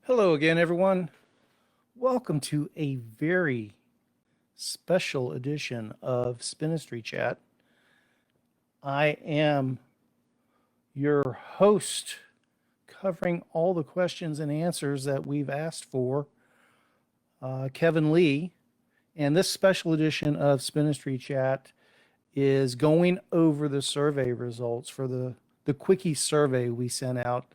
Hello again, everyone. Welcome to a very special edition of Spinistry Chat. I am your host, covering all the questions and answers that we've asked for, Kevin Lee. And this special edition of Spinistry Chat is going over the survey results for the quickie survey we sent out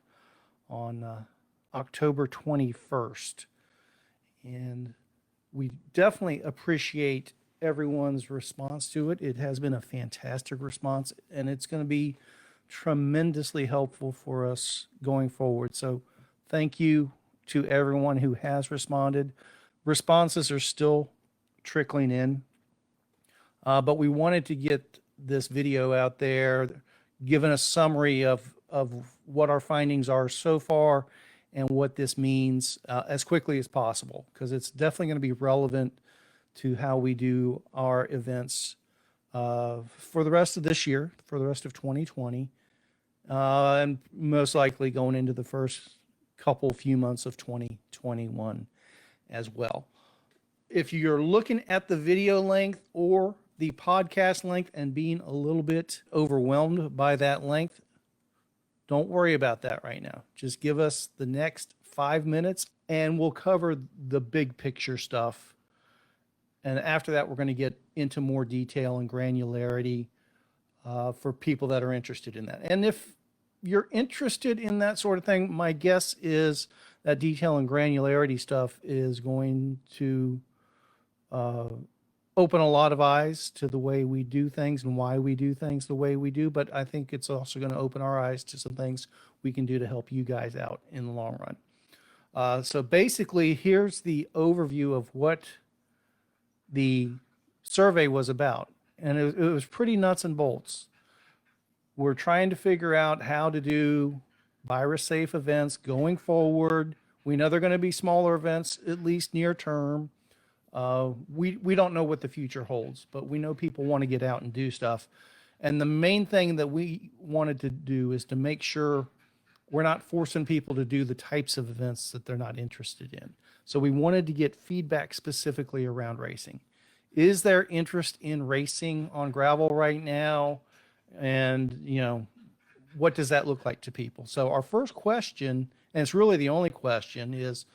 on October 21st. And we definitely appreciate everyone's response to it. It has been a fantastic response, and it's going to be tremendously helpful for us going forward. So thank you to everyone who has responded. Responses are still trickling in, but we wanted to get this video out there, giving a summary of what our findings are so far and what this means as quickly as possible, because it's definitely going to be relevant to how we do our events for the rest of this year, for the rest of 2020, and most likely going into the first few months of 2021 as well. If you're looking at the video length or the podcast length and being a little bit overwhelmed by that length, don't worry about that right now. Just give us the next 5 minutes and we'll cover the big picture stuff. And after that, we're going to get into more detail and granularity for people that are interested in that. And if you're interested in that sort of thing, my guess is that detail and granularity stuff is going to open a lot of eyes to the way we do things and why we do things the way we do. But I think it's also going to open our eyes to some things we can do to help you guys out in the long run. So basically, here's the overview of what the survey was about. And it was pretty nuts and bolts. We're trying to figure out how to do virus safe events going forward. We know they're going to be smaller events, at least near term. We don't know what the future holds, but we know people want to get out and do stuff. And the main thing that we wanted to do is to make sure we're not forcing people to do the types of events that they're not interested in. So we wanted to get feedback specifically around racing. Is there interest in racing on gravel right now? And, what does that look like to people? So our first question, and it's really the only question, is,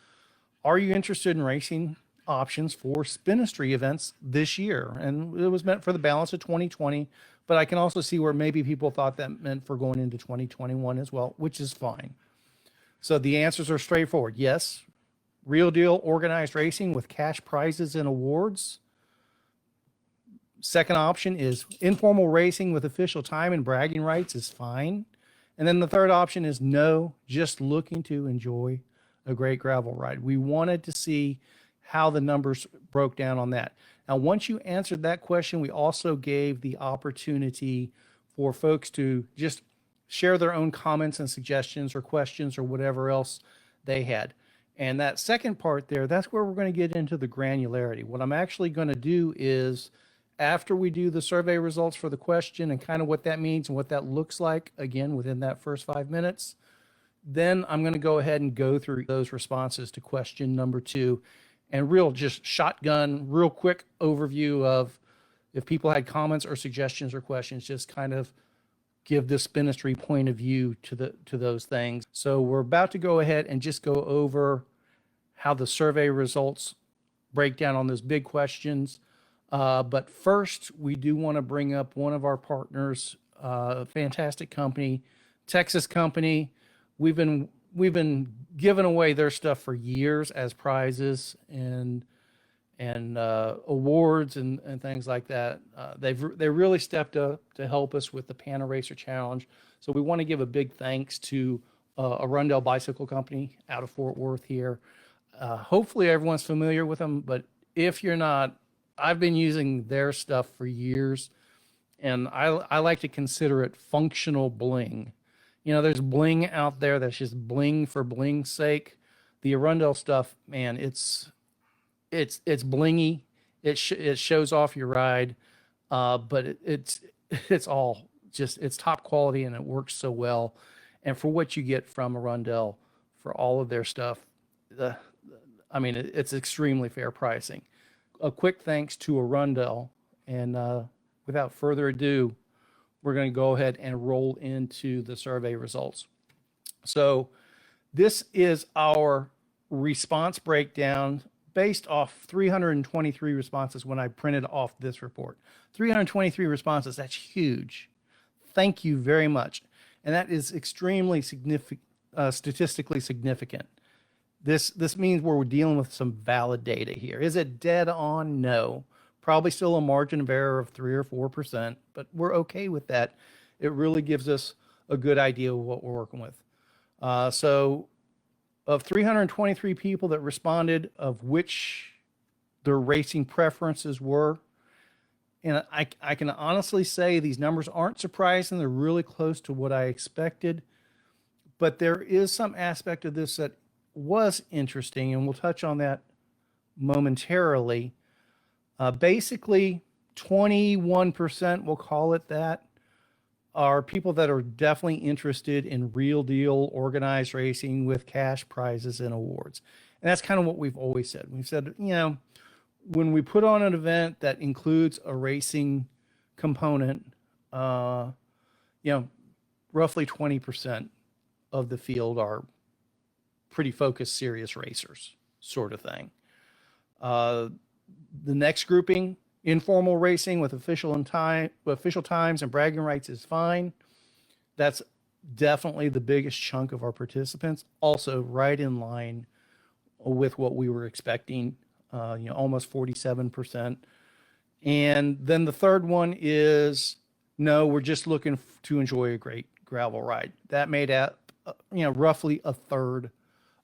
are you interested in racing options for Spinistry events this year? And it was meant for the balance of 2020, but I can also see where maybe people thought that meant for going into 2021 as well, which is fine. So the answers are straightforward. Yes, real deal organized racing with cash prizes and awards. Second option is informal racing with official time and bragging rights is fine. And then the third option is no, just looking to enjoy a great gravel ride. We wanted to see how the numbers broke down on that. Now, once you answered that question, we also gave the opportunity for folks to just share their own comments and suggestions or questions or whatever else they had. And that second part there, that's where we're going to get into the granularity. What I'm actually going to do is, after we do the survey results for the question and kind of what that means and what that looks like, again, within that first 5 minutes, then I'm going to go ahead and go through those responses to question number 2 and just shotgun, real quick overview of if people had comments or suggestions or questions, just kind of give the Spinistry point of view to those things. So we're about to go ahead and just go over how the survey results break down on those big questions. But first, we do want to bring up one of our partners, a fantastic company, Texas company. We've been giving away their stuff for years as prizes and awards and things like that. They really stepped up to help us with the Panda Racer Challenge. So we want to give a big thanks to a Rundell Bicycle Company out of Fort Worth here. Hopefully everyone's familiar with them, but if you're not, I've been using their stuff for years, and I like to consider it functional bling. There's bling out there that's just bling for bling's sake. The Arundel stuff, man, it's blingy. It shows off your ride, but it's all just, it's top quality and it works so well. And for what you get from Arundel for all of their stuff, the, I mean, it's extremely fair pricing. A quick thanks to Arundel, and without further ado, we're going to go ahead and roll into the survey results. So this is our response breakdown based off 323 responses when I printed off this report. 323 responses, that's huge. Thank you very much. And that is extremely significant, statistically significant. This means we're dealing with some valid data here. Is it dead on? No. Probably still a margin of error of 3 or 4%, but we're okay with that. It really gives us a good idea of what we're working with. So of 323 people that responded, of which their racing preferences were, and I can honestly say these numbers aren't surprising. They're really close to what I expected. But there is some aspect of this that was interesting, and we'll touch on that momentarily. Basically, 21%, we'll call it that, are people that are definitely interested in real deal organized racing with cash prizes and awards. And that's kind of what we've always said. We've said, when we put on an event that includes a racing component, roughly 20% of the field are pretty focused, serious racers, sort of thing. The next grouping, informal racing with official times and bragging rights, is fine. That's definitely the biggest chunk of our participants. Also, right in line with what we were expecting. Almost 47%. And then the third one is no, we're just looking to enjoy a great gravel ride. That made up, roughly a third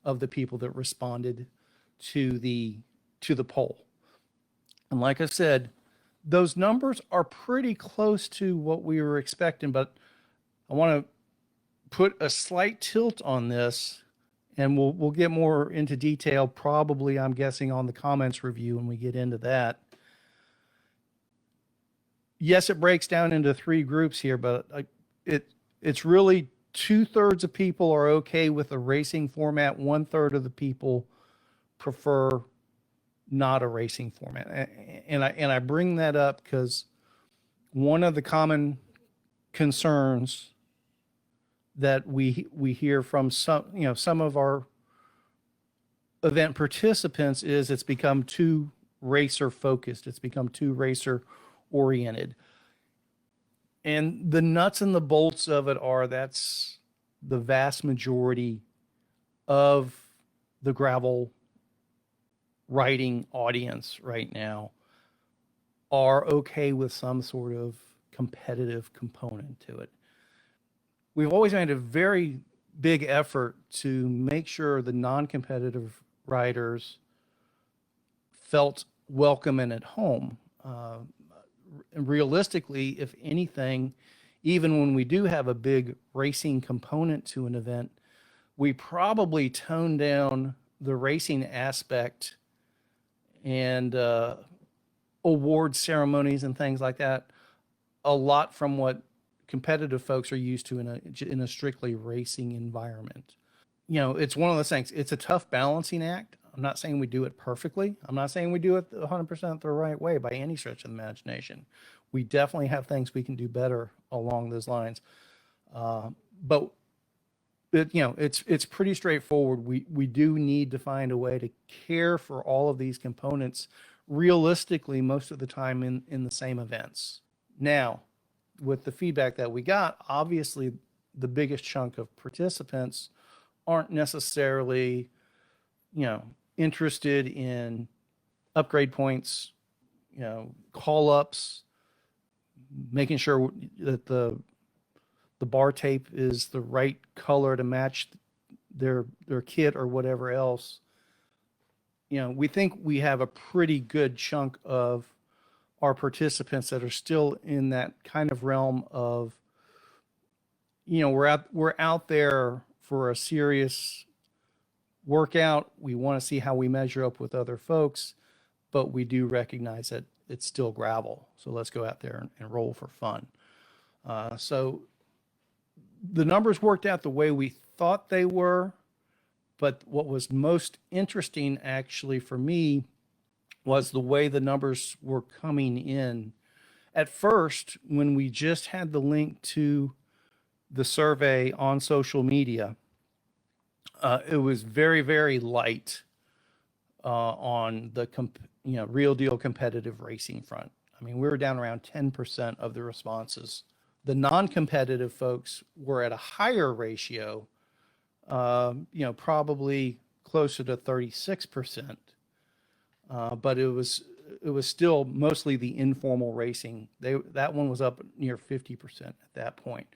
of the people that responded to the poll. And like I said, those numbers are pretty close to what we were expecting, but I want to put a slight tilt on this, and we'll get more into detail probably, I'm guessing, on the comments review when we get into that. Yes, it breaks down into 3 groups here, but it's really 2/3 of people are okay with the racing format. 1/3 of the people prefer not a racing format. And I bring that up because one of the common concerns that we hear from some of our event participants is it's become too racer focused. It's become too racer oriented. And the nuts and the bolts of it are that's the vast majority of the gravel riding audience right now are okay with some sort of competitive component to it. We've always made a very big effort to make sure the non-competitive riders felt welcome and at home. Realistically, if anything, even when we do have a big racing component to an event, we probably tone down the racing aspect and award ceremonies and things like that a lot from what competitive folks are used to in a strictly racing environment. It's one of those things. It's a tough balancing act. I'm not saying we do it perfectly. I'm not saying we do it 100% the right way by any stretch of the imagination. We definitely have things we can do better along those lines. But it's pretty straightforward. We do need to find a way to care for all of these components realistically most of the time in the same events. Now, with the feedback that we got, obviously the biggest chunk of participants aren't necessarily, interested in upgrade points, call ups, making sure that the bar tape is the right color to match their kit or whatever else. We think we have a pretty good chunk of our participants that are still in that kind of realm of, we're out there for a serious workout. We want to see how we measure up with other folks, but we do recognize that it's still gravel. So let's go out there and roll for fun. So the numbers worked out the way we thought they were, But what was most interesting actually for me was the way the numbers were coming in. At first, when we just had the link to the survey on social media, it was very, very light on the real deal competitive racing front. I mean, we were down around 10% of the responses. The non-competitive folks were at a higher ratio, probably closer to 36%. But it was still mostly the informal racing. That one was up near 50% at that point.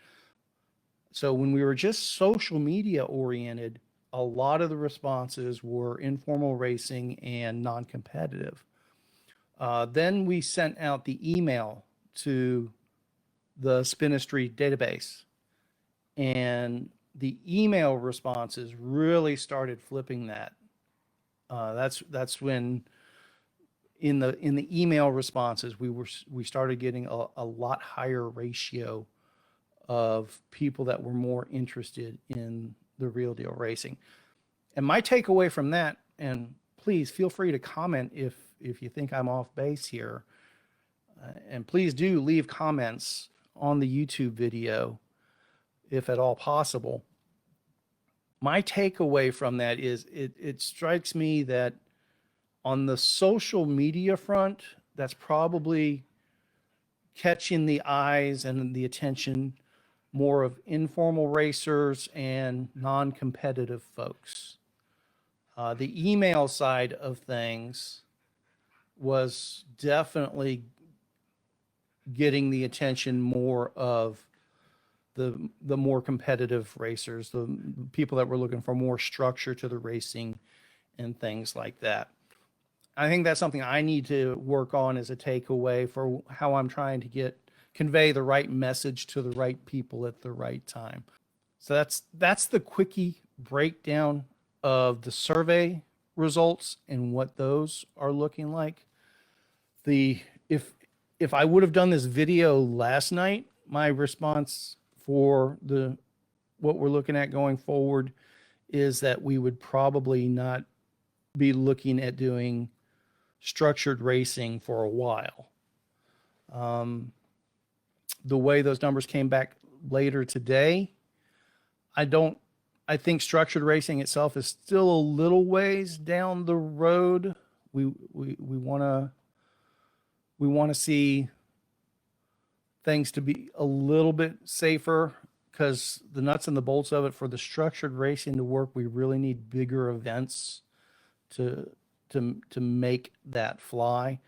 So when we were just social media oriented, a lot of the responses were informal racing and non-competitive. Then we sent out the email to the Spinistry database, and the email responses really started flipping that. That's when in the email responses we started getting a lot higher ratio of people that were more interested in the real deal racing. And my takeaway from that, and please feel free to comment if you think I'm off base here, and please do leave comments on the YouTube video if at all possible. My takeaway from that is it strikes me that on the social media front, that's probably catching the eyes and the attention more of informal racers and non-competitive folks. The email side of things was definitely getting the attention more of the more competitive racers, the people that were looking for more structure to the racing and things like that. I think that's something I need to work on as a takeaway for how I'm trying to convey the right message to the right people at the right time. So that's the quickie breakdown of the survey results and what those are looking like. If I would have done this video last night, my response for what we're looking at going forward is that we would probably not be looking at doing structured racing for a while. The way those numbers came back later today, I think structured racing itself is still a little ways down the road. We want to see things to be a little bit safer, because the nuts and the bolts of it, for the structured racing to work, we really need bigger events to make that fly.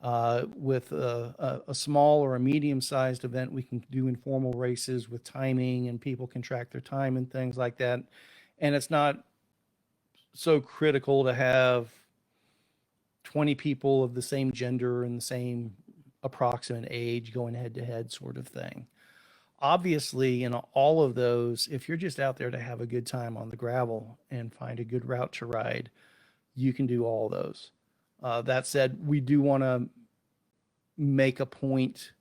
With a small or a medium-sized event, we can do informal races with timing, and people can track their time and things like that. And it's not so critical to have 20 people of the same gender and the same approximate age going head-to-head sort of thing. Obviously, in all of those, if you're just out there to have a good time on the gravel and find a good route to ride, you can do all those. That said, we do want to make a point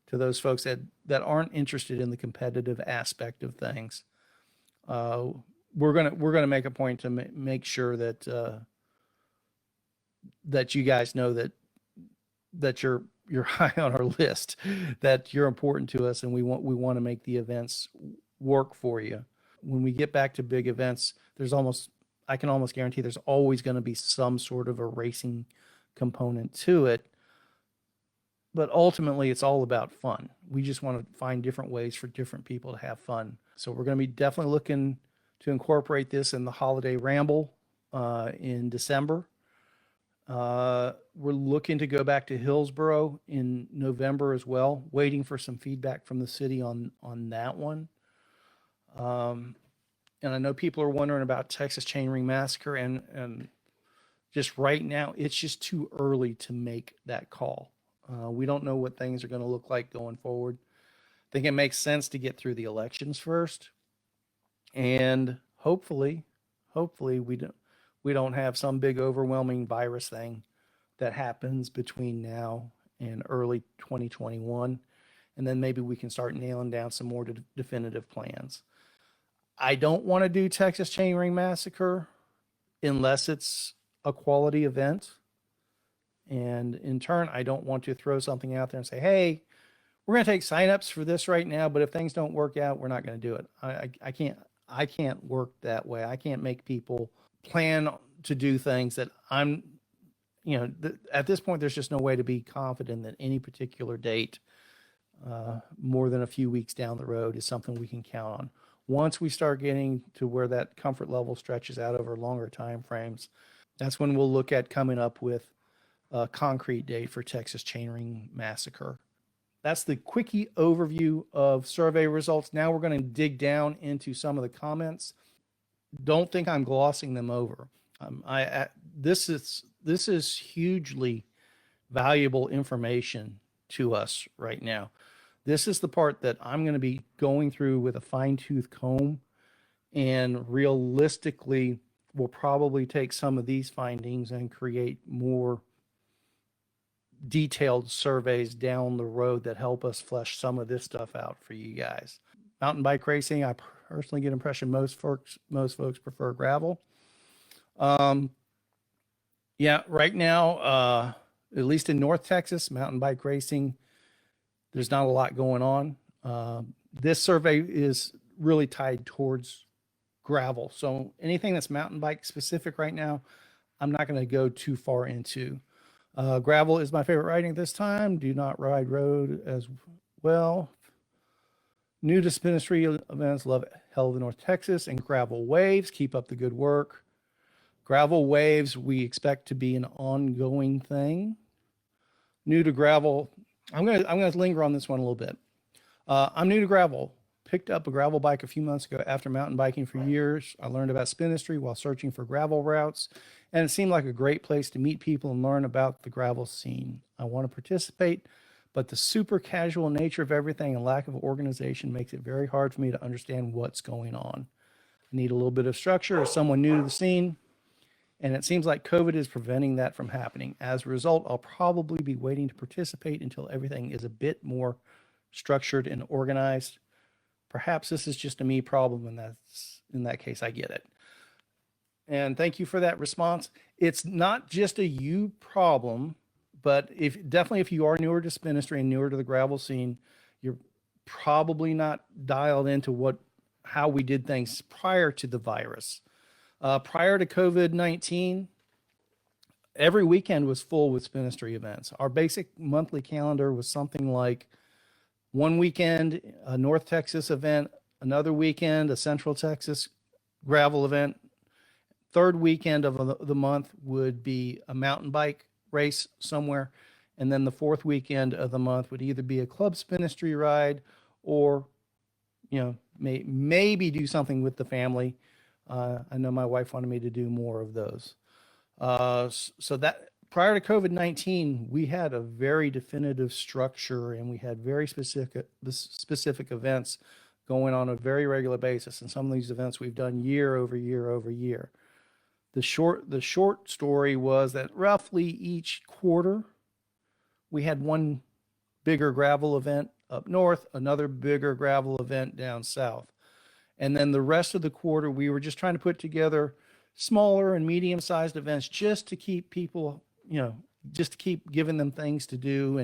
to those folks that aren't interested in the competitive aspect of things. We're gonna make a point to make sure that that you guys know that you're high on our list, that you're important to us, and we want to make the events work for you. When we get back to big events, I can almost guarantee there's always going to be some sort of a racing component to it. But ultimately, it's all about fun. We just want to find different ways for different people to have fun. So we're going to be definitely looking to incorporate this in the holiday ramble in December. We're looking to go back to Hillsborough in November as well, waiting for some feedback from the city on that one. And I know people are wondering about Texas Chainring Massacre, and just right now, it's just too early to make that call. We don't know what things are going to look like going forward. I think it makes sense to get through the elections first, and hopefully we don't have some big overwhelming virus thing that happens between now and early 2021, and then maybe we can start nailing down some more definitive plans. I don't want to do Texas Chainring Massacre unless it's a quality event. And in turn, I don't want to throw something out there and say, hey, we're going to take signups for this right now, but if things don't work out, we're not going to do it. I can't work that way. I can't make people plan to do things that I'm, at this point, there's just no way to be confident that any particular date, more than a few weeks down the road, is something we can count on. Once we start getting to where that comfort level stretches out over longer time frames, that's when we'll look at coming up with a concrete date for Texas Chainring Massacre. That's the quickie overview of survey results. Now we're going to dig down into some of the comments. Don't think I'm glossing them over. This is hugely valuable information to us right now. This is the part that I'm going to be going through with a fine-tooth comb, and realistically, we'll probably take some of these findings and create more detailed surveys down the road that help us flesh some of this stuff out for you guys. Mountain bike racing, I personally get impression most folks prefer gravel. Yeah, right now, at least in North Texas, mountain bike racing, there's not a lot going on. This survey is really tied towards gravel. So anything that's mountain bike specific right now, I'm not going to go too far into. Gravel is my favorite riding at this time. Do not ride road as well. New to Spinistry events, love Hell of the North Texas and Gravel Waves. Keep up the good work. Gravel Waves, we expect to be an ongoing thing. New to gravel, I'm gonna linger on this one a little bit. I'm new to gravel. Picked up a gravel bike a few months ago after mountain biking for years. I learned about Spinistry while searching for gravel routes, and it seemed like a great place to meet people and learn about the gravel scene. I want to participate, but the super casual nature of everything and lack of organization makes it very hard for me to understand what's going on. I need a little bit of structure as someone new to the scene, and it seems like COVID is preventing that from happening. As a result, I'll probably be waiting to participate until everything is a bit more structured and organized. Perhaps this is just a me problem, and in that case, I get it. And thank you for that response. It's not just a you problem, but if you are newer to Spinistry and newer to the gravel scene, you're probably not dialed into how we did things prior to the virus. Prior to COVID-19, every weekend was full with Spinistry events. Our basic monthly calendar was something like one weekend, a North Texas event, another weekend, a Central Texas gravel event. Third weekend of the month would be a mountain bike race somewhere. And then the fourth weekend of the month would either be a club Spinistry ride or, maybe do something with the family. I know my wife wanted me to do more of those. So that prior to COVID-19, we had a very definitive structure, and we had very specific events going on a very regular basis. And some of these events we've done year over year over year. The short story was that roughly each quarter, we had one bigger gravel event up north, another bigger gravel event down south. And then the rest of the quarter, we were just trying to put together smaller and medium-sized events just to keep people, just to keep giving them things to do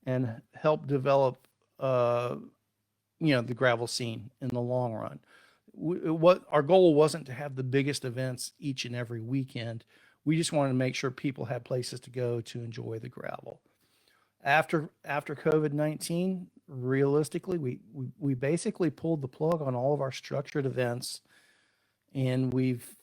and help develop, the gravel scene in the long run. What our goal wasn't to have the biggest events each and every weekend. We just wanted to make sure people had places to go to enjoy the gravel. After COVID-19, realistically, we basically pulled the plug on all of our structured events, and we've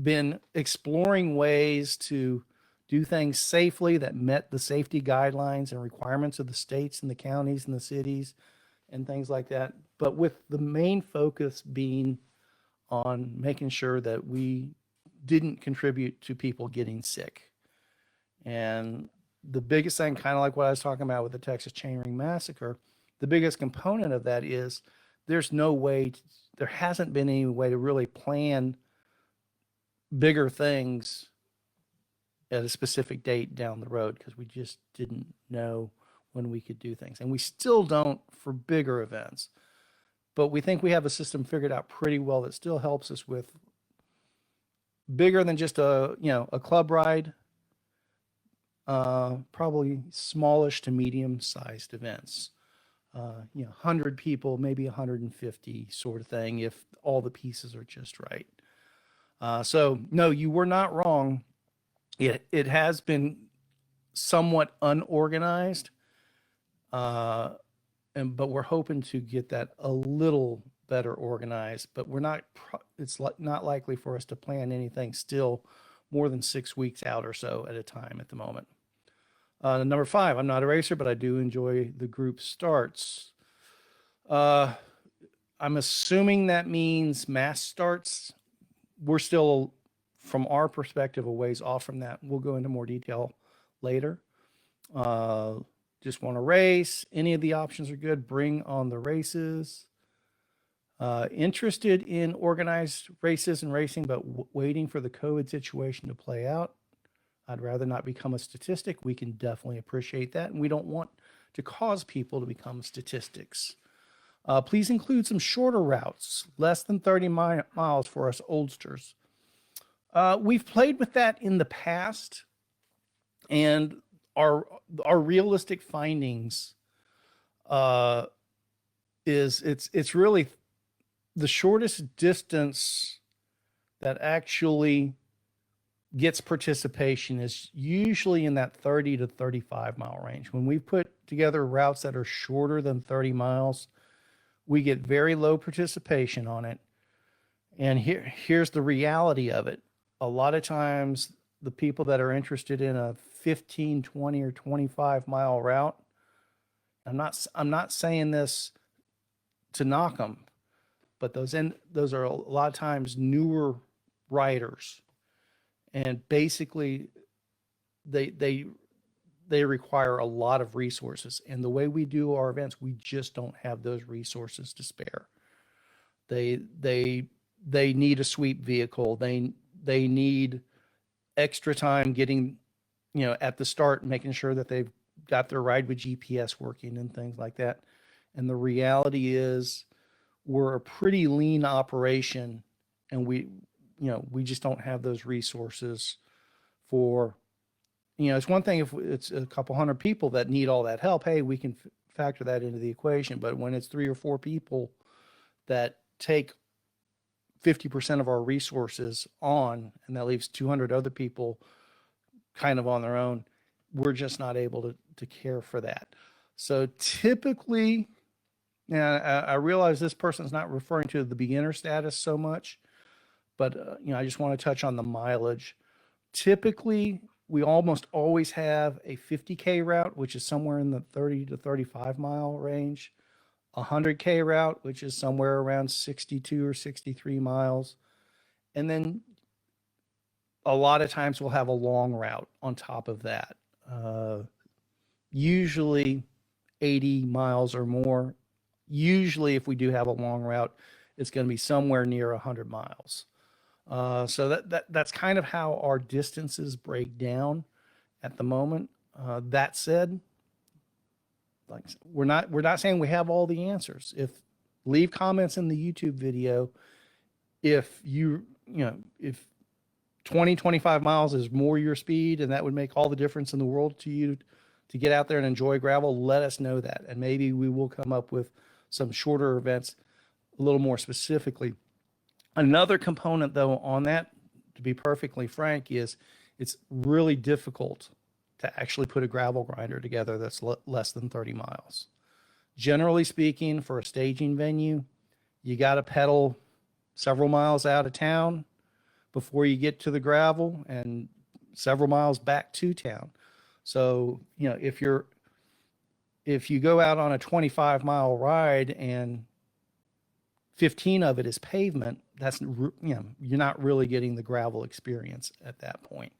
been exploring ways to do things safely that met the safety guidelines and requirements of the states and the counties and the cities and things like that. But with the main focus being on making sure that we didn't contribute to people getting sick. And the biggest thing, kind of like what I was talking about with the Texas Chainring Massacre, the biggest component of that is there hasn't been any way to really plan bigger things at a specific date down the road, because we just didn't know when we could do things. And we still don't for bigger events. But we think we have a system figured out pretty well that still helps us with bigger than just a club ride. Probably smallish to medium sized events. 100 people, maybe 150 sort of thing, if all the pieces are just right. So no, you were not wrong. It has been somewhat unorganized, uh, but we're hoping to get that a little better organized. But we're not. It's not likely for us to plan anything still more than 6 weeks out or so at a time at the moment. Number 5, I'm not a racer, but I do enjoy the group starts. Uh, I'm assuming that means mass starts. We're still, from our perspective, a ways off from that. We'll go into more detail later. Just want to race. Any of the options are good. Bring on the races. Interested in organized races and racing, but waiting for the COVID situation to play out. I'd rather not become a statistic. We can definitely appreciate that. And we don't want to cause people to become statistics. Please include some shorter routes, less than 30 miles for us oldsters. We've played with that in the past, and our realistic findings is it's really the shortest distance that actually gets participation is usually in that 30 to 35 mile range. When we put together routes that are shorter than 30 miles, we get very low participation on it. And here's the reality of it. A lot of times the people that are interested in a 15, 20 or 25 mile route, I'm not saying this to knock them, but those are a lot of times newer riders, and basically they require a lot of resources. And the way we do our events, we just don't have those resources to spare. They need a sweep vehicle. They need extra time getting, at the start, making sure that they've got their ride with GPS working and things like that. And the reality is we're a pretty lean operation, and we just don't have those resources for, it's one thing if it's a couple hundred people that need all that help. Hey, we can factor that into the equation. But when it's 3 or 4 people that take 50% of our resources on, and that leaves 200 other people kind of on their own, we're just not able to care for that. So typically, I realize this person's not referring to the beginner status so much, but I just want to touch on the mileage. Typically, we almost always have a 50K route, which is somewhere in the 30 to 35 mile range, a 100K route, which is somewhere around 62 or 63 miles. And then a lot of times we'll have a long route on top of that, usually 80 miles or more. Usually, if we do have a long route, it's going to be somewhere near 100 miles. So that's kind of how our distances break down at the moment. That said, like, we're not saying we have all the answers. Leave comments in the YouTube video if if 25 miles is more your speed, and that would make all the difference in the world to you to get out there and enjoy gravel, let us know that, and maybe we will come up with some shorter events a little more specifically. Another component, though, on that, to be perfectly frank, is it's really difficult to actually put a gravel grinder together that's less than 30 miles. Generally speaking, for a staging venue, you got to pedal several miles out of town before you get to the gravel, and several miles back to town. So, if you go out on a 25-mile ride and 15 of it is pavement, that's, you're not really getting the gravel experience at that point.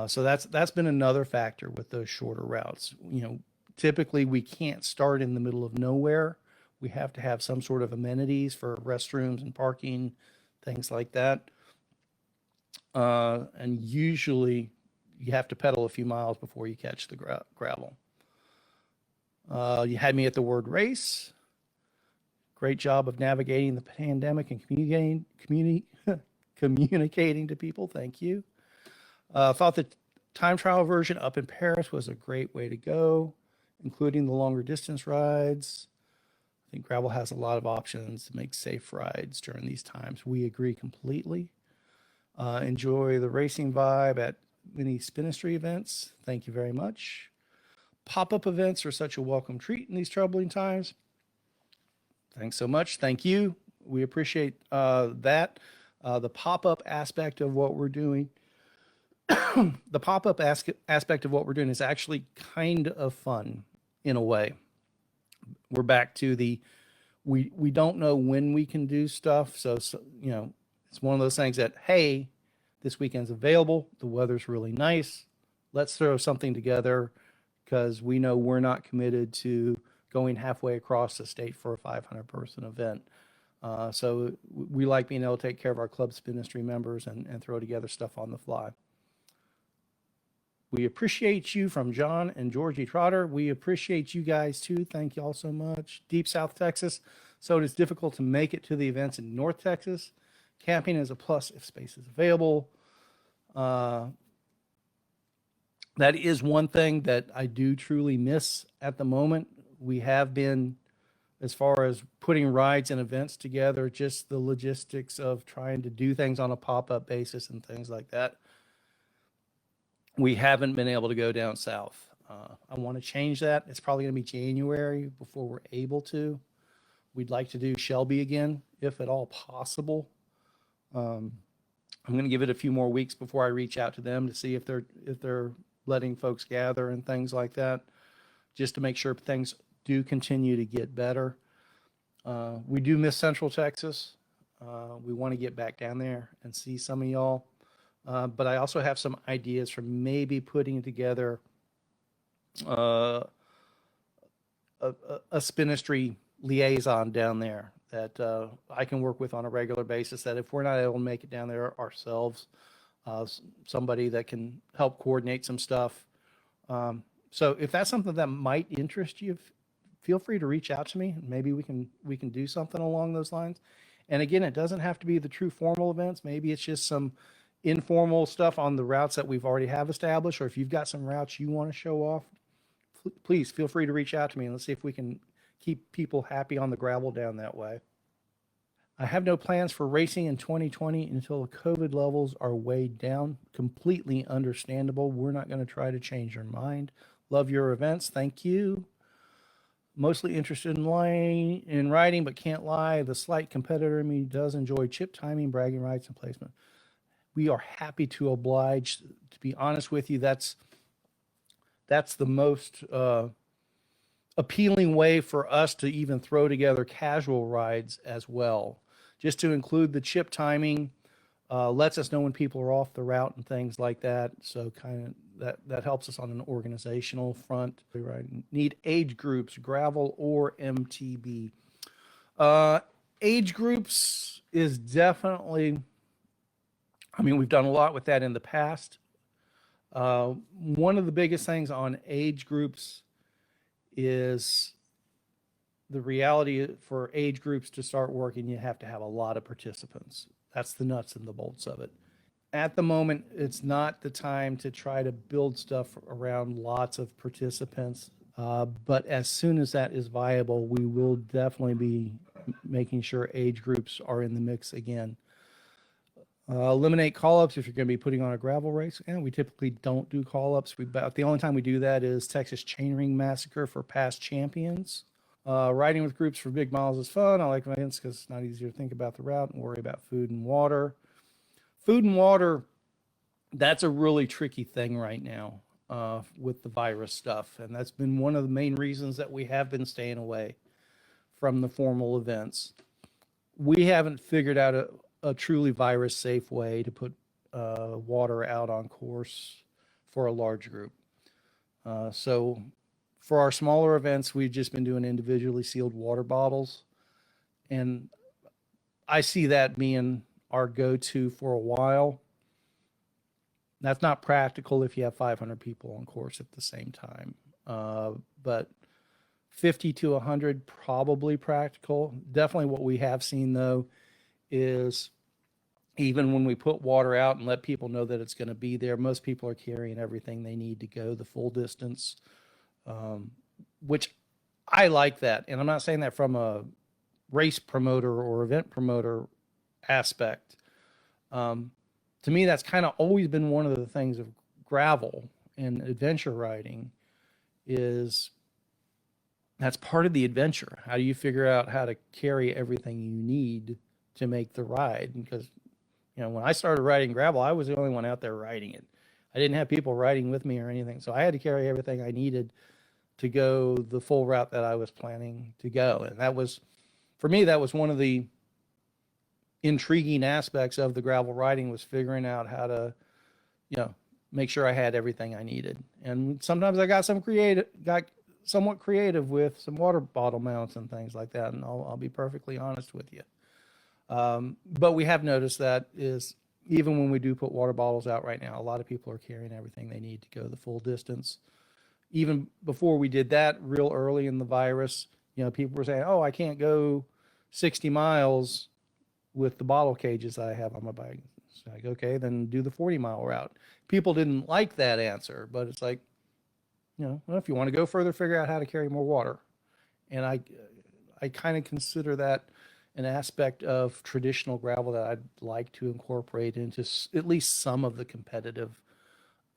So that's been another factor with those shorter routes. Typically we can't start in the middle of nowhere. We have to have some sort of amenities for restrooms and parking, things like that. And usually you have to pedal a few miles before you catch the gravel. You had me at the word race. Great job of navigating the pandemic and communicating to people. Thank you. Thought the time trial version up in Paris was a great way to go, including the longer distance rides. I think gravel has a lot of options to make safe rides during these times. We agree completely. Enjoy the racing vibe at many Spinistry events. Thank you very much. Pop-up events are such a welcome treat in these troubling times. Thanks so much. Thank you. We appreciate that. The pop-up aspect of what we're doing. The pop-up aspect of what we're doing is actually kind of fun in a way. We're back to the we don't know when we can do stuff, so you know, it's one of those things that, hey, this weekend's available, the weather's really nice, let's throw something together, because we know we're not committed to going halfway across the state for a 500-person event. So we like being able to take care of our Club Spinistry members and throw together stuff on the fly. We appreciate you, from John and Georgie Trotter. We appreciate you guys too. Thank you all so much. Deep South Texas. So it is difficult to make it to the events in North Texas. Camping is a plus if space is available. That is one thing that I do truly miss at the moment. We have been, as far as putting rides and events together, just the logistics of trying to do things on a pop-up basis and things like that. We haven't been able to go down south. I want to change that. It's probably going to be January before we're able to. We'd like to do Shelby again, if at all possible. I'm going to give it a few more weeks before I reach out to them to see if they're letting folks gather and things like that, just to make sure things do continue to get better. We do miss Central Texas. We want to get back down there and see some of y'all. But I also have some ideas for maybe putting together a Spinistry liaison down there that I can work with on a regular basis, that if we're not able to make it down there ourselves, somebody that can help coordinate some stuff. So if that's something that might interest you, feel free to reach out to me. Maybe we can do something along those lines. And again, it doesn't have to be the true formal events. Maybe it's just some informal stuff on the routes that we've already have established, or if you've got some routes you want to show off, please feel free to reach out to me and let's see if we can keep people happy on the gravel down that way. I have no plans for racing in 2020 until the COVID levels are weighed down. Completely understandable. We're not going to try to change your mind. Love your events. Thank you. Mostly interested in riding, but can't lie, the slight competitor in me does enjoy chip timing, bragging rights, and placement. We are happy to oblige. To be honest with you, that's the most appealing way for us to even throw together casual rides as well. Just to include the chip timing lets us know when people are off the route and things like that. So kind of that helps us on an organizational front. Need age groups, gravel or MTB. Age groups is definitely, I mean, we've done a lot with that in the past. One of the biggest things on age groups is the reality for age groups to start working, you have to have a lot of participants. That's the nuts and the bolts of it. At the moment, it's not the time to try to build stuff around lots of participants. But as soon as that is viable, we will definitely be making sure age groups are in the mix again. Eliminate call-ups if you're going to be putting on a gravel race. And we typically don't do call-ups. The only time we do that is Texas Chainring Massacre for past champions. Riding with groups for big miles is fun. I like events because it's not easy to think about the route and worry about food and water. Food and water, that's a really tricky thing right now with the virus stuff. And that's been one of the main reasons that we have been staying away from the formal events. We haven't figured out a truly virus safe way to put water out on course for a large group. So for our smaller events, we've just been doing individually sealed water bottles. And I see that being our go-to for a while. That's not practical if you have 500 people on course at the same time. But 50 to 100, probably practical. Definitely what we have seen, though, is Even when we put water out and let people know that it's going to be there, most people are carrying everything they need to go the full distance, which I like that. And I'm not saying that from a race promoter or event promoter aspect. To me, that's kind of always been one of the things of gravel and adventure riding is that's part of the adventure. How do you figure out how to carry everything you need to make the ride? Because, when I started riding gravel, I was the only one out there riding it. I didn't have people riding with me or anything. So I had to carry everything I needed to go the full route that I was planning to go. And that was, for me, that was one of the intriguing aspects of the gravel riding was figuring out how to, make sure I had everything I needed. And sometimes I got somewhat creative with some water bottle mounts and things like that. And I'll be perfectly honest with you. But we have noticed that is even when we do put water bottles out right now, a lot of people are carrying everything they need to go the full distance. Even before we did that, real early in the virus, people were saying, "Oh, I can't go 60 miles with the bottle cages that I have on my bike." It's like, okay, then do the 40-mile route. People didn't like that answer, but it's like, well, if you want to go further, figure out how to carry more water. And I kind of consider that an aspect of traditional gravel that I'd like to incorporate into at least some of the competitive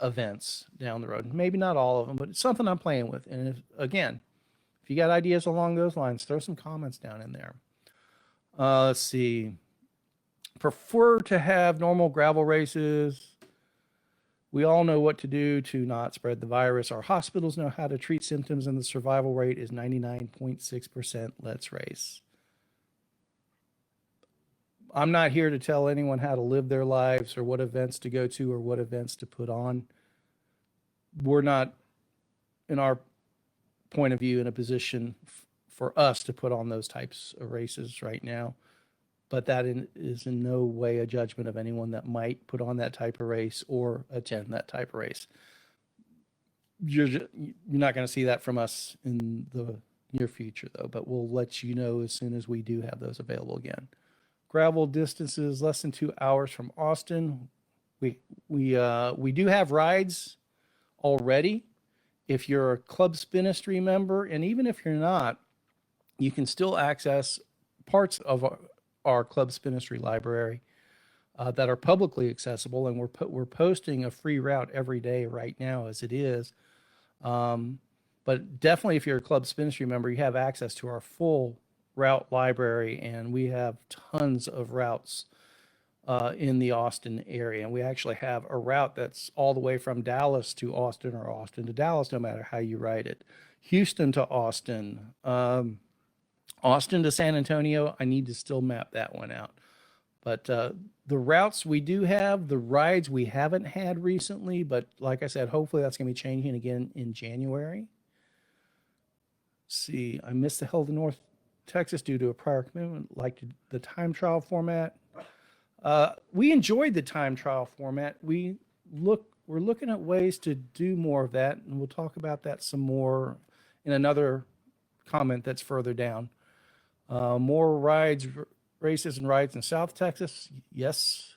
events down the road. Maybe not all of them, but it's something I'm playing with. And if you got ideas along those lines, throw some comments down in there. Let's see. Prefer to have normal gravel races. We all know what to do to not spread the virus. Our hospitals know how to treat symptoms, and the survival rate is 99.6%. Let's race. I'm not here to tell anyone how to live their lives or what events to go to or what events to put on. We're not, in our point of view, in a position for us to put on those types of races right now. But that is in no way a judgment of anyone that might put on that type of race or attend that type of race. You're not going to see that from us in the near future, though, but we'll let you know as soon as we do have those available again. Gravel distances less than 2 hours from Austin. We do have rides already. If you're a Club Spinistry member, and even if you're not, you can still access parts of our Club Spinistry library that are publicly accessible, and we're posting a free route every day right now as it is. But definitely, if you're a Club Spinistry member, you have access to our full route library, and we have tons of routes in the Austin area. And we actually have a route that's all the way from Dallas to Austin or Austin to Dallas, no matter how you write it. Houston to Austin, Austin to San Antonio. I need to still map that one out. But the routes we do have, the rides we haven't had recently, but like I said, hopefully that's going to be changing again in January. Let's see, I missed the Hell to North Texas due to a prior commitment, like the time trial format. We enjoyed the time trial format. We're looking at ways to do more of that, and we'll talk about that some more in another comment that's further down. More races and rides in South Texas. Yes.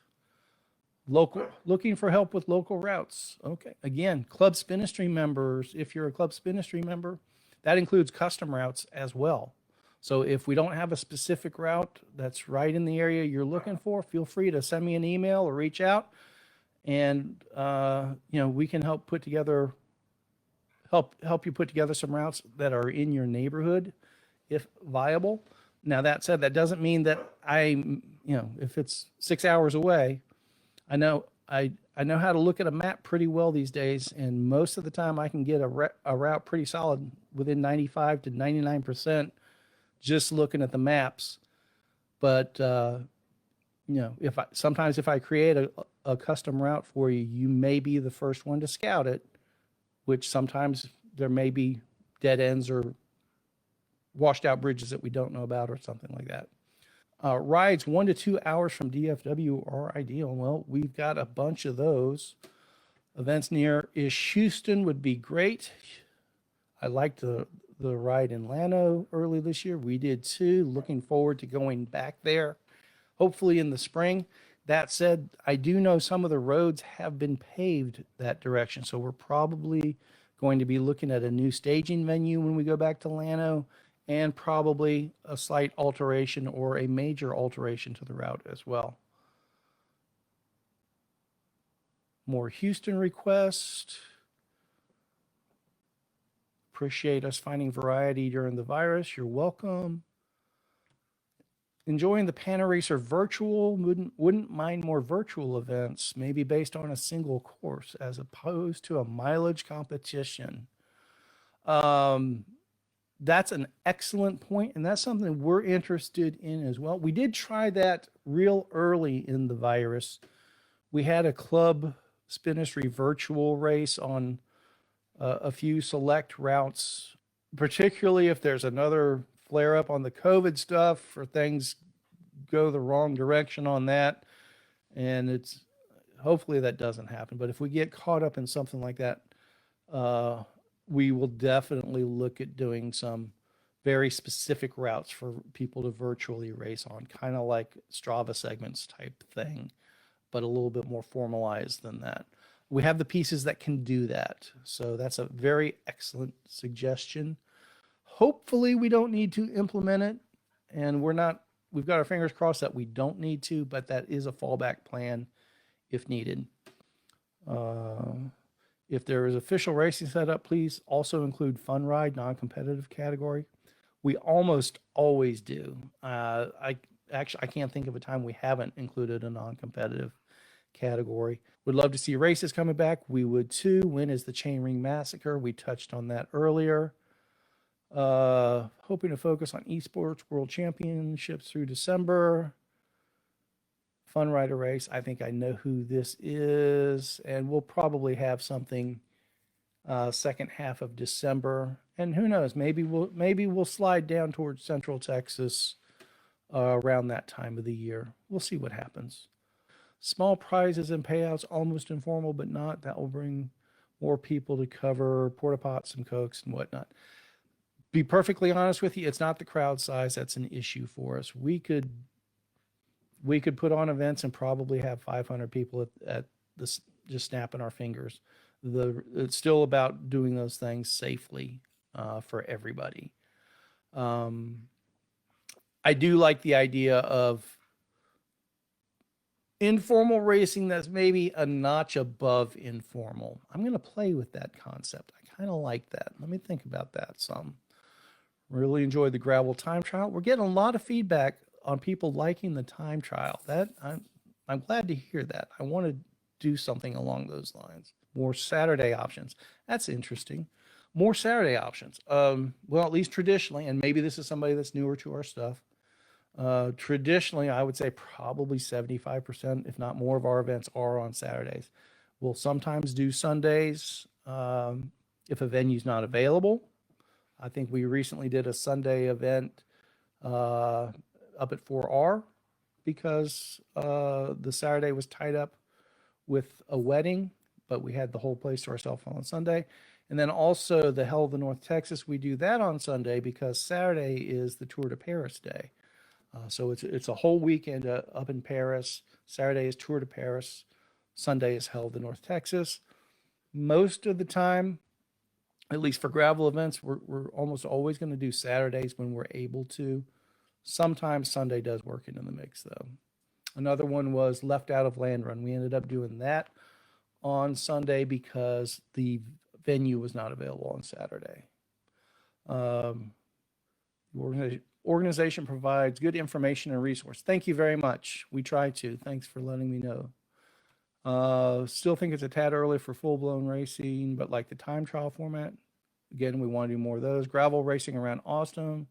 Looking for help with local routes. Okay. Again, Club Spinistry members, if you're a Club Spinistry member, that includes custom routes as well. So if we don't have a specific route that's right in the area you're looking for, feel free to send me an email or reach out, and we can help you put together some routes that are in your neighborhood, if viable. Now that said, that doesn't mean that if it's 6 hours away, I know how to look at a map pretty well these days, and most of the time I can get a route pretty solid within 95 to 99%. Just looking at the maps. But if I create a custom route for you, you may be the first one to scout it, which sometimes there may be dead ends or washed out bridges that we don't know about or something like that. Rides 1 to 2 hours from DFW are ideal. Well, we've got a bunch of those. Events near-ish Houston would be great. I liked the ride in Llano early this year. We did too. Looking forward to going back there, hopefully in the spring. That said, I do know some of the roads have been paved that direction, so we're probably going to be looking at a new staging venue when we go back to Llano, and probably a slight alteration or a major alteration to the route as well. More Houston requests. Appreciate us finding variety during the virus. You're welcome. Enjoying the Panaracer virtual. Wouldn't mind more virtual events, maybe based on a single course as opposed to a mileage competition. That's an excellent point, and that's something we're interested in as well. We did try that real early in the virus. We had a club Spinistry virtual race on a few select routes, particularly if there's another flare up on the COVID stuff or things go the wrong direction on that. And it's hopefully that doesn't happen. But if we get caught up in something like that, we will definitely look at doing some very specific routes for people to virtually race on, kind of like Strava segments type thing, but a little bit more formalized than that. We have the pieces that can do that. So that's a very excellent suggestion. Hopefully we don't need to implement it, and we've got our fingers crossed that we don't need to, but that is a fallback plan if needed. If there is official racing set up, please also include fun ride, non-competitive category. We almost always do. I can't think of a time we haven't included a non-competitive category. Would love to see races coming back. We would too. When is the Chainring Massacre? We touched on that earlier. Hoping to focus on esports world championships through December. Fun rider race. I think I know who this is, and we'll probably have something second half of December. And who knows? Maybe we'll slide down towards Central Texas around that time of the year. We'll see what happens. Small prizes and payouts, almost informal, but not. That will bring more people to cover porta pots and cokes and whatnot. Be perfectly honest with you, it's not the crowd size that's an issue for us. We could put on events and probably have 500 people at this, just snapping our fingers. It's still about doing those things safely for everybody. I do like the idea of informal racing that's maybe a notch above informal. I'm going to play with that concept. I kind of like that. Let me think about that some. Really enjoyed the gravel time trial. We're getting a lot of feedback on people liking the time trial. That I'm glad to hear that. I want to do something along those lines. More Saturday options. That's interesting. More Saturday options. Well, at least traditionally, and maybe this is somebody that's newer to our stuff. Traditionally, I would say probably 75%, if not more, of our events are on Saturdays. We'll sometimes do Sundays if a venue's not available. I think we recently did a Sunday event up at 4R because the Saturday was tied up with a wedding, but we had the whole place to ourselves on Sunday. And then also the Hell of the North Texas, we do that on Sunday because Saturday is the Tour de Paris day. So it's a whole weekend up in Paris. Saturday is Tour de Paris. Sunday is Hell of the North Texas. Most of the time, at least for gravel events, we're almost always going to do Saturdays when we're able to. Sometimes Sunday does work into the mix, though. Another one was Left Out of Land Run. We ended up doing that on Sunday because the venue was not available on Saturday. The organization provides good information and resource. Thank you very much. We try to. Thanks for letting me know. Still think it's a tad early for full-blown racing, but like the time trial format. Again, we want to do more of those. Gravel racing around Austin.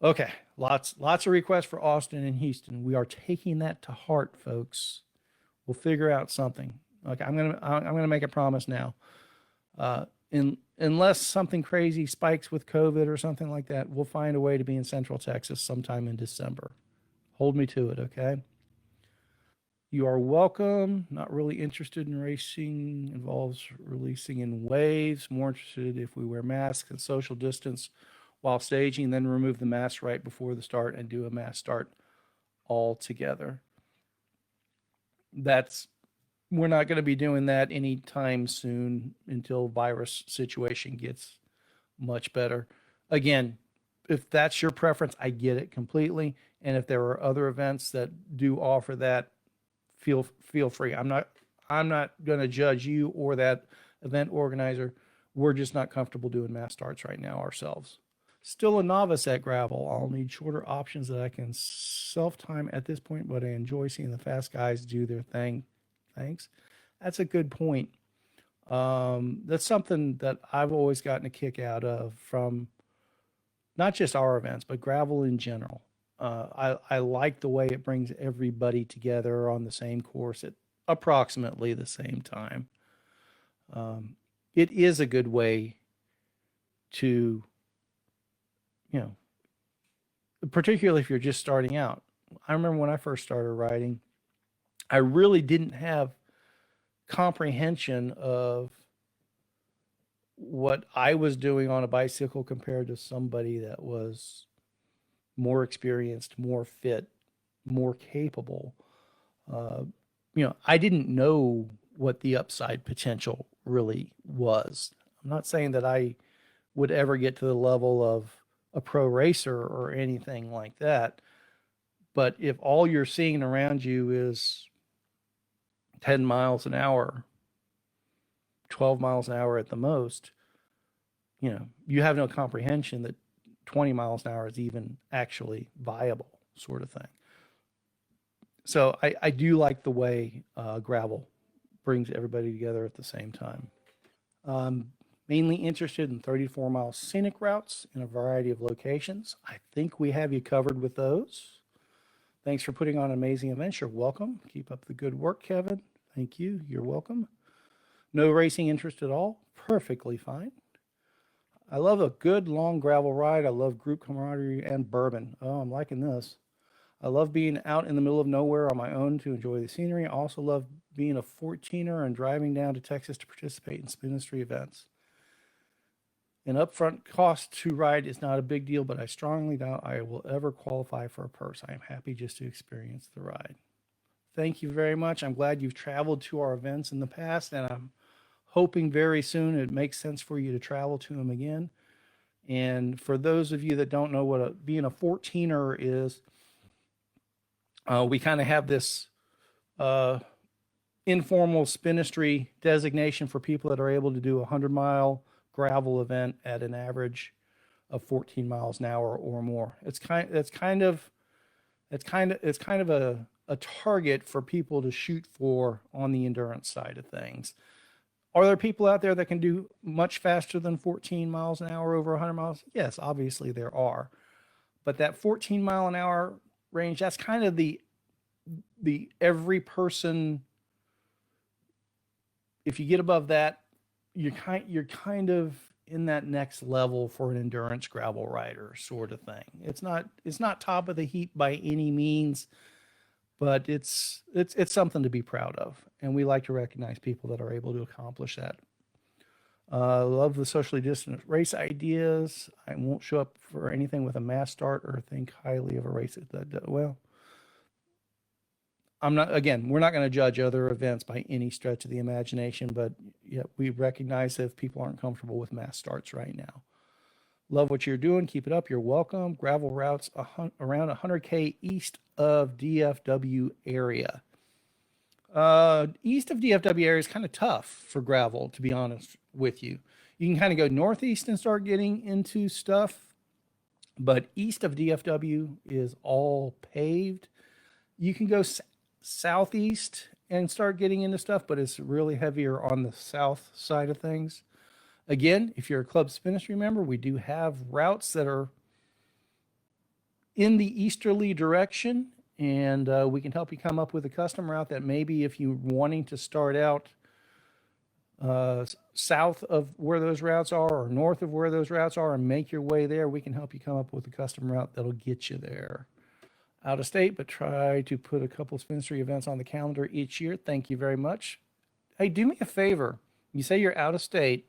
Okay, lots of requests for Austin and Houston. We are taking that to heart, folks. We'll figure out something. Okay, I'm gonna make a promise now. Unless something crazy spikes with COVID or something like that, we'll find a way to be in Central Texas sometime in December. Hold me to it, okay? You are welcome. Not really interested in racing. Involves releasing in waves. More interested if we wear masks and social distance while staging, then remove the mask right before the start and do a mass start all together. That's we're not going to be doing that anytime soon until virus situation gets much better. Again, if that's your preference, I get it completely. And if there are other events that do offer that, feel free. I'm not going to judge you or that event organizer. We're just not comfortable doing mass starts right now ourselves. Still a novice at gravel. I'll need shorter options that I can self time at this point, but I enjoy seeing the fast guys do their thing. Thanks. That's a good point. That's something that I've always gotten a kick out of from not just our events, but gravel in general. I like the way it brings everybody together on the same course at approximately the same time. It is a good way to, you know, particularly if you're just starting out. I remember when I first started riding, I really didn't have comprehension of what I was doing on a bicycle compared to somebody that was more experienced, more fit, more capable. Uh, I didn't know what the upside potential really was. I'm not saying that I would ever get to the level of a pro racer or anything like that. But if all you're seeing around you is 10 miles an hour, 12 miles an hour at the most, you have no comprehension that 20 miles an hour is even actually viable, sort of thing. So I do like the way gravel brings everybody together at the same time. Mainly interested in 34-mile scenic routes in a variety of locations. I think we have you covered with those. Thanks for putting on an amazing event. You're welcome. Keep up the good work, Kevin. Thank you. You're welcome. No racing interest at all. Perfectly fine. I love a good long gravel ride. I love group camaraderie and bourbon. Oh, I'm liking this. I love being out in the middle of nowhere on my own to enjoy the scenery. I also love being a 14er and driving down to Texas to participate in Spinistry events. An upfront cost to ride is not a big deal, but I strongly doubt I will ever qualify for a purse. I am happy just to experience the ride. Thank you very much. I'm glad you've traveled to our events in the past, and I'm hoping very soon it makes sense for you to travel to them again. And for those of you that don't know what being a 14er is, we kind of have this informal Spinistry designation for people that are able to do a 100-mile gravel event at an average of 14 miles an hour or more. It's kind of a target for people to shoot for on the endurance side of things. Are there people out there that can do much faster than 14 miles an hour over 100 miles? Yes, obviously there are. But that 14 mile an hour range, that's kind of the every person. If you get above that, you're kind of in that next level for an endurance gravel rider sort of thing. It's not top of the heap by any means, but it's something to be proud of, and we like to recognize people that are able to accomplish that. Love the socially distant race ideas. I won't show up for anything with a mass start or think highly of a race that well. We're not going to judge other events by any stretch of the imagination, but yeah, we recognize that if people aren't comfortable with mass starts right now. Love what you're doing. Keep it up. You're welcome. Gravel routes around 100K east of DFW area. East of DFW area is kind of tough for gravel, to be honest with you. You can kind of go northeast and start getting into stuff, but east of DFW is all paved. You can go southeast and start getting into stuff, but it's really heavier on the south side of things. Again, if you're a Club Spinistry member, we do have routes that are in the easterly direction, and we can help you come up with a custom route that maybe if you're wanting to start out south of where those routes are or north of where those routes are and make your way there, we can help you come up with a custom route that'll get you there. Out of state, but try to put a couple of Spinistry events on the calendar each year. Thank you very much. Hey, do me a favor. You say you're out of state.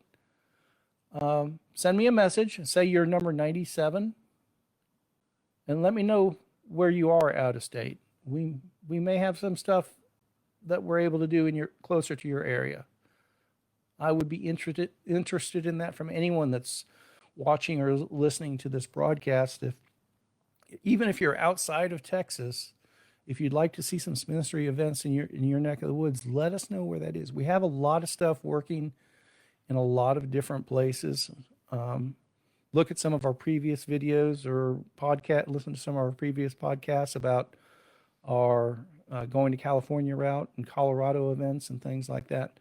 Send me a message. Say you're number 97, and let me know where you are out of state. We may have some stuff that we're able to do in your closer to your area. I would be interested in that from anyone that's watching or listening to this broadcast. If even if you're outside of Texas, if you'd like to see some Spinistry events in your neck of the woods, let us know where that is. We have a lot of stuff working in a lot of different places. Look at some of our previous videos or podcast. Listen to some of our previous podcasts about our going to California route and Colorado events and things like that.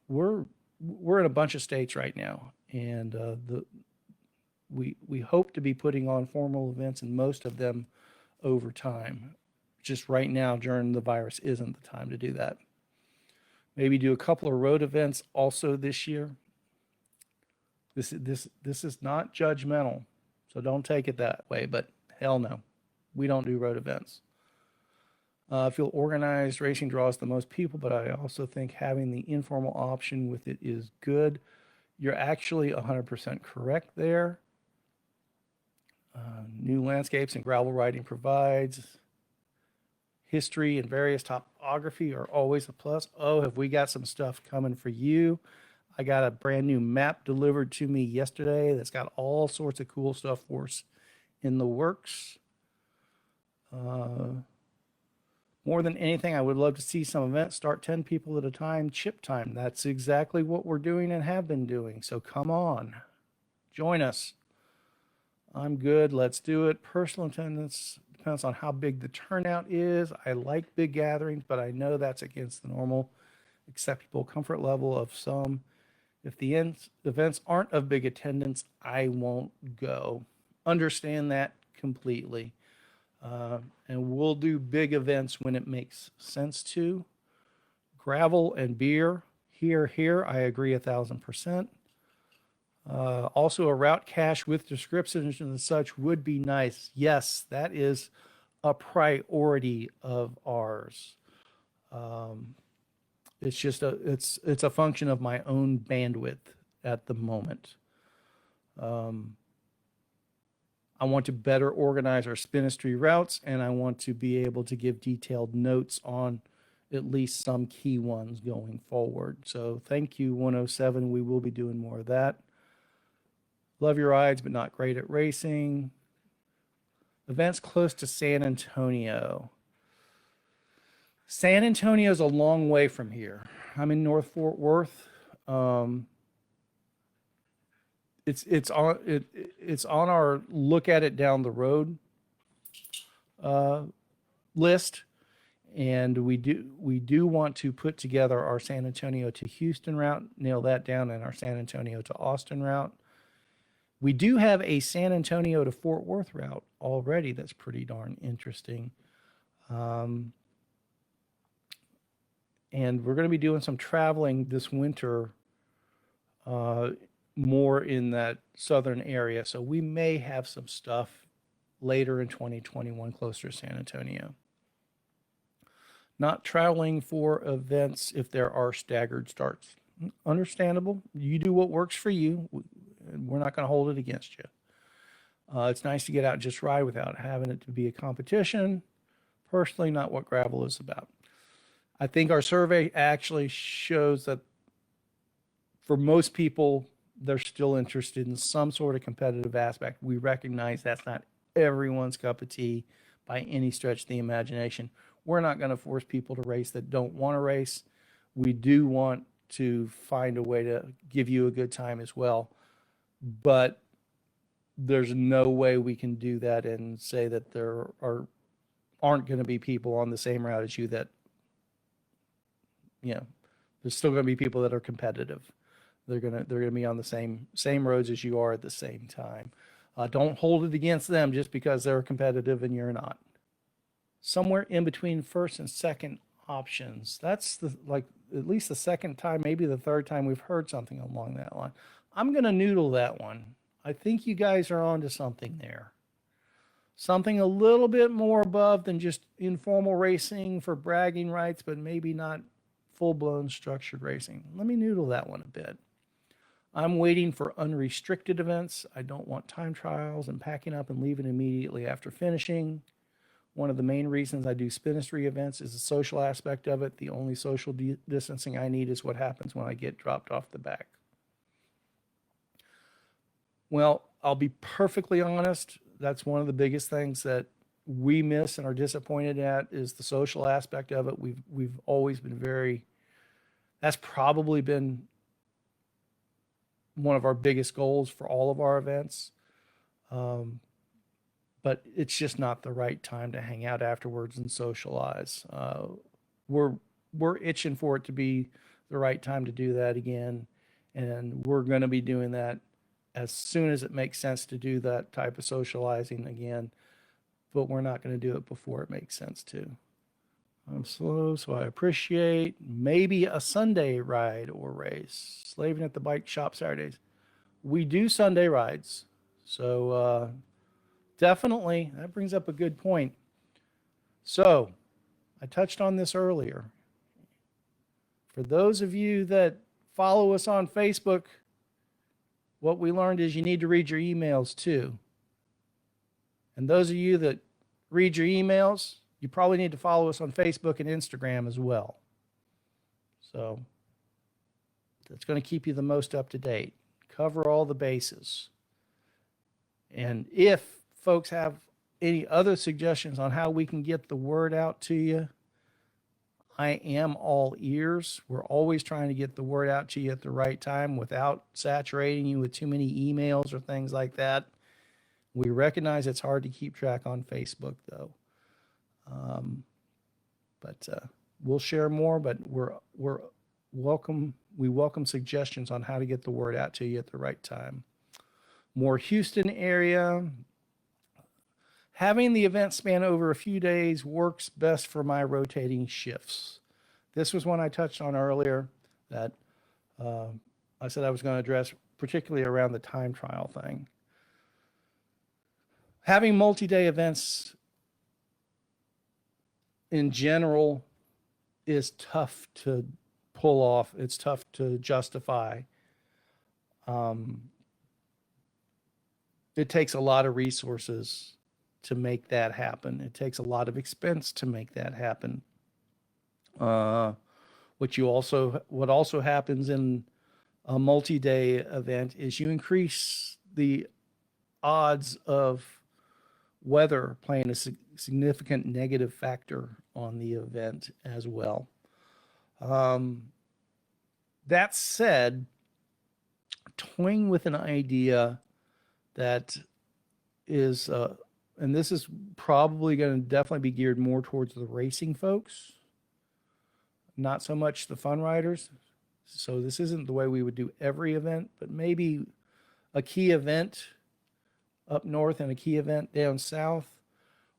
We're in a bunch of states right now, and we hope to be putting on formal events in most of them over time. Just right now during the virus isn't the time to do that. Maybe do a couple of road events also this year. This is not judgmental, so don't take it that way. But hell no, we don't do road events. I feel organized racing draws the most people, but I also think having the informal option with it is good. You're actually 100% correct there. New landscapes and gravel riding provides. History and various topography are always a plus. Oh, have we got some stuff coming for you? I got a brand new map delivered to me yesterday that's got all sorts of cool stuff for us in the works. More than anything, I would love to see some events start 10 people at a time, chip time. That's exactly what we're doing and have been doing. So come on, join us. I'm good. Let's do it. Personal attendance depends on how big the turnout is. I like big gatherings, but I know that's against the normal acceptable comfort level of some. If the events aren't of big attendance, I won't go. Understand that completely. And we'll do big events when it makes sense to. Gravel and beer, here, I agree 1,000%. Also, a route cache with descriptions and such would be nice. Yes, that is a priority of ours. It's just it's a function of my own bandwidth at the moment. I want to better organize our Spinistry routes, and I want to be able to give detailed notes on at least some key ones going forward. So thank you, 107. We will be doing more of that. Love your rides, but not great at racing. Events close to San Antonio. San Antonio is a long way from here. I'm in North Fort Worth. It's on our look at it down the road list, and we do want to put together our San Antonio to Houston route, nail that down, and our San Antonio to Austin route. We do have a San Antonio to Fort Worth route already that's pretty darn interesting. And we're going to be doing some traveling this winter more in that southern area. So we may have some stuff later in 2021 closer to San Antonio. Not traveling for events if there are staggered starts. Understandable. You do what works for you. We're not going to hold it against you. It's nice to get out and just ride without having it to be a competition. Personally, not what gravel is about. I think our survey actually shows that for most people, they're still interested in some sort of competitive aspect. We recognize that's not everyone's cup of tea by any stretch of the imagination. We're not going to force people to race that don't want to race. We do want to find a way to give you a good time as well. But there's no way we can do that and say that there aren't going to be people on the same route as you that, there's still going to be people that are competitive. They're going to be on the same roads as you are at the same time. Don't hold it against them just because they're competitive and you're not. Somewhere in between first and second options. That's at least the second time, maybe the third time we've heard something along that line. I'm going to noodle that one. I think you guys are onto something there. Something a little bit more above than just informal racing for bragging rights, but maybe not full-blown structured racing. Let me noodle that one a bit. I'm waiting for unrestricted events. I don't want time trials and packing up and leaving immediately after finishing. One of the main reasons I do Spinistry events is the social aspect of it. The only social distancing I need is what happens when I get dropped off the back. Well, I'll be perfectly honest. That's one of the biggest things that we miss and are disappointed at is the social aspect of it. We've always been very. That's probably been one of our biggest goals for all of our events. But it's just not the right time to hang out afterwards and socialize. We're itching for it to be the right time to do that again, and we're going to be doing that as soon as it makes sense to do that type of socializing again. But we're not going to do it before it makes sense to. I'm slow, so I appreciate maybe a Sunday ride or race. Slaving at the bike shop Saturdays. We do Sunday rides, so. Definitely, that brings up a good point. So, I touched on this earlier. For those of you that follow us on Facebook, what we learned is you need to read your emails too. And those of you that read your emails, you probably need to follow us on Facebook and Instagram as well. So, that's going to keep you the most up to date. Cover all the bases. And if folks have any other suggestions on how we can get the word out to you, I am all ears. We're always trying to get the word out to you at the right time without saturating you with too many emails or things like that. We recognize it's hard to keep track on Facebook, though. But we'll share more. But we're welcome. We welcome suggestions on how to get the word out to you at the right time. More Houston area. Having the event span over a few days works best for my rotating shifts. This was one I touched on earlier that I said I was going to address, particularly around the time trial thing. Having multi-day events in general is tough to pull off. It's tough to justify. It takes a lot of resources to make that happen. It takes a lot of expense to make that happen. What also happens in a multi-day event is you increase the odds of weather playing a significant negative factor on the event as well. That said, toying with an idea that is and this is probably going to definitely be geared more towards the racing folks, not so much the fun riders. So this isn't the way we would do every event, but maybe a key event up north and a key event down south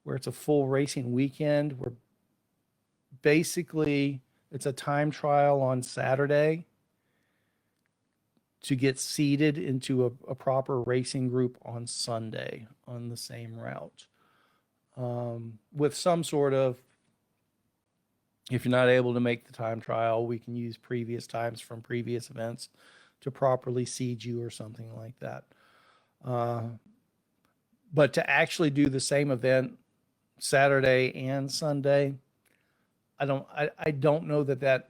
where it's a full racing weekend, where basically it's a time trial on Saturday to get seeded into a proper racing group on Sunday on the same route. With some sort of, if you're not able to make the time trial, we can use previous times from previous events to properly seed you or something like that. But to actually do the same event Saturday and Sunday, I don't know that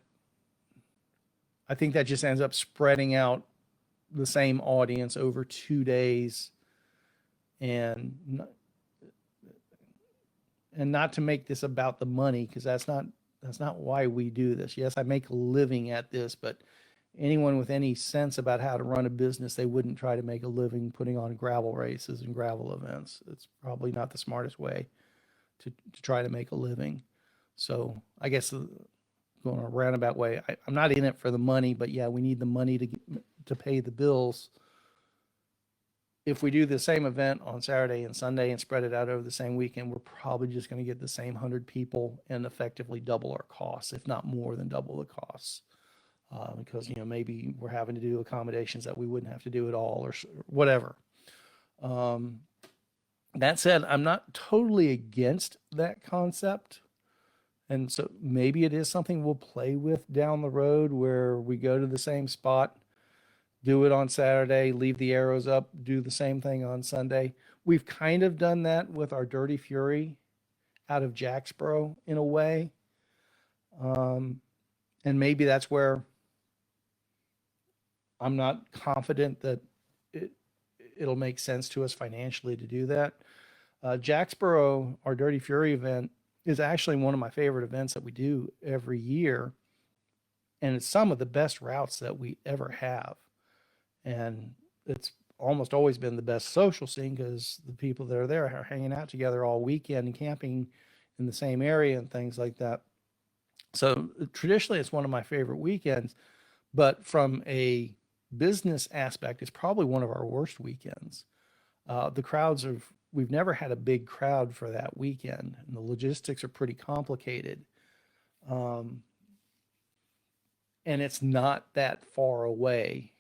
I think that just ends up spreading out the same audience over 2 days, and not to make this about the money, because that's not why we do this. Yes, I make a living at this, but anyone with any sense about how to run a business, they wouldn't try to make a living putting on gravel races and gravel events. It's probably not the smartest way to try to make a living. So I guess going a roundabout way, I'm not in it for the money, but yeah, we need the money to pay the bills. If we do the same event on Saturday and Sunday and spread it out over the same weekend, we're probably just going to get the same 100 people and effectively double our costs, if not more than double the costs. Because, maybe we're having to do accommodations that we wouldn't have to do at all or whatever. That said, I'm not totally against that concept. And so maybe it is something we'll play with down the road, where we go to the same spot, do it on Saturday, leave the arrows up, do the same thing on Sunday. We've kind of done that with our Dirty Fury out of Jacksboro in a way. And maybe that's where I'm not confident that it, it'll make sense to us financially to do that. Jacksboro, our Dirty Fury event, is actually one of my favorite events that we do every year. And it's some of the best routes that we ever have. And it's almost always been the best social scene because the people that are there are hanging out together all weekend and camping in the same area and things like that. So traditionally, it's one of my favorite weekends, but from a business aspect, it's probably one of our worst weekends. The crowds are, we've never had a big crowd for that weekend, and the logistics are pretty complicated. Um, and it's not that far away.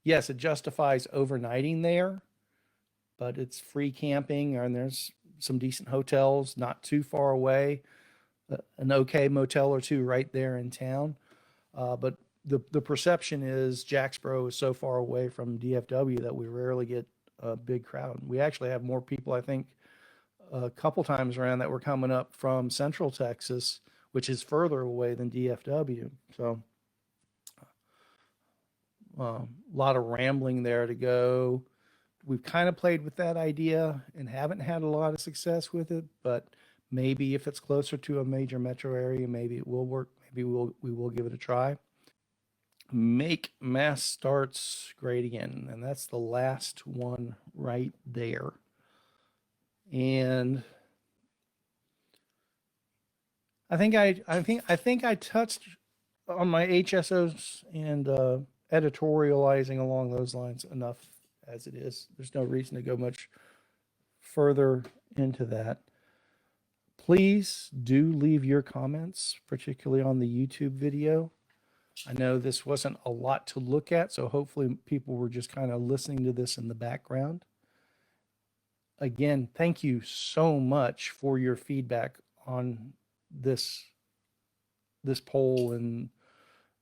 Yes, it justifies overnighting there, but it's free camping, and there's some decent hotels not too far away, an okay motel or two right there in town. But the perception is Jacksboro is so far away from DFW that we rarely get a big crowd. We actually have more people, I think, a couple times around that were coming up from Central Texas, which is further away than DFW. So a lot of rambling there to go. We've kind of played with that idea and haven't had a lot of success with it, but maybe if it's closer to a major metro area, maybe it will work. Maybe we will give it a try. Make mass starts great again, and that's the last one right there. And I think I touched on my HSOs and editorializing along those lines enough as it is. There's no reason to go much further into that. Please do leave your comments, particularly on the YouTube video. I know this wasn't a lot to look at, so hopefully people were just kind of listening to this in the background. Again, thank you so much for your feedback on this poll and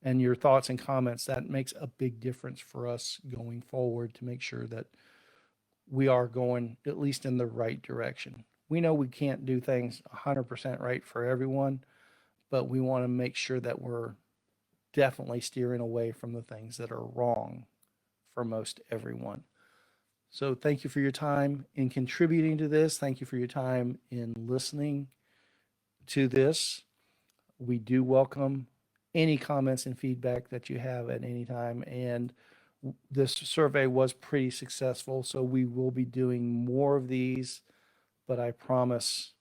your thoughts and comments. That makes a big difference for us going forward to make sure that we are going at least in the right direction. We know we can't do things 100% right for everyone, but we want to make sure that we're definitely steering away from the things that are wrong for most everyone. So thank you for your time in contributing to this. Thank you for your time in listening to this. We do welcome any comments and feedback that you have at any time. And this survey was pretty successful, so we will be doing more of these, but I promise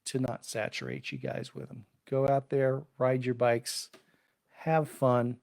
to not saturate you guys with them. Go out there, ride your bikes, have fun,